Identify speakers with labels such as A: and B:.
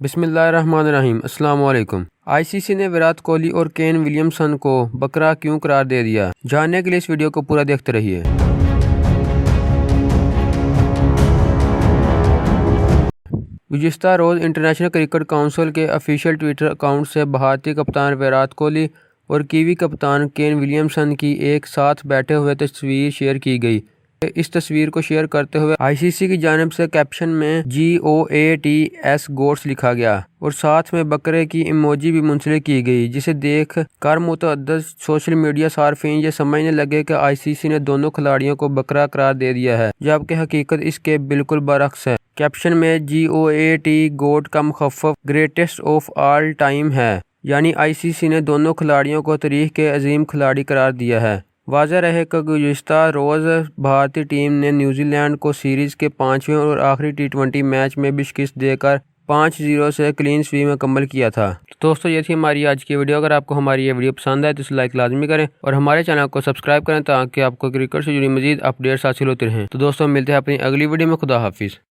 A: بسم اللہ الرحمن الرحیم۔ السلام علیکم۔ آئی سی سی نے وراٹ کوہلی اور کین ولیمسن کو بکرا کیوں قرار دے دیا؟ جاننے کے لیے اس ویڈیو کو پورا دیکھتے رہیے۔ گزشتہ روز انٹرنیشنل کرکٹ کونسل کے آفیشیل ٹویٹر اکاؤنٹ سے بھارتی کپتان وراٹ کوہلی اور کیوی کپتان کین ولیمسن کی ایک ساتھ بیٹھے ہوئے تصویر شیئر کی گئی۔ اس تصویر کو شیئر کرتے ہوئے آئی سی سی کی جانب سے کیپشن میں GOATS گوٹس لکھا گیا اور ساتھ میں بکرے کی ایموجی بھی منسلک کی گئی، جسے دیکھ کر متعدد سوشل میڈیا صارفین یہ سمجھنے لگے کہ آئی سی سی نے دونوں کھلاڑیوں کو بکرا قرار دے دیا ہے، جبکہ حقیقت اس کے بالکل برعکس ہے۔ کیپشن میں GOAT گوٹ کا مخفف گریٹسٹ آف آل ٹائم ہے، یعنی آئی سی سی نے دونوں کھلاڑیوں کو تاریخ کے عظیم کھلاڑی قرار دیا ہے۔ واضح رہے کہ گزشتہ روز بھارتی ٹیم نے نیوزی لینڈ کو سیریز کے 5ویں اور آخری T20 میچ میں بھی شکست دے کر 5-0 سے کلین سویپ مکمل کیا تھا۔ دوستو، یہ تھی ہماری آج کی ویڈیو۔ اگر آپ کو ہماری یہ ویڈیو پسند آئے تو اسے لائک لازمی کریں اور ہمارے چینل کو سبسکرائب کریں تاکہ آپ کو کرکٹ سے جڑی مزید اپڈیٹس حاصل ہوتی رہیں۔ تو دوستو، ملتے ہیں اپنی اگلی ویڈیو میں۔ خدا حافظ۔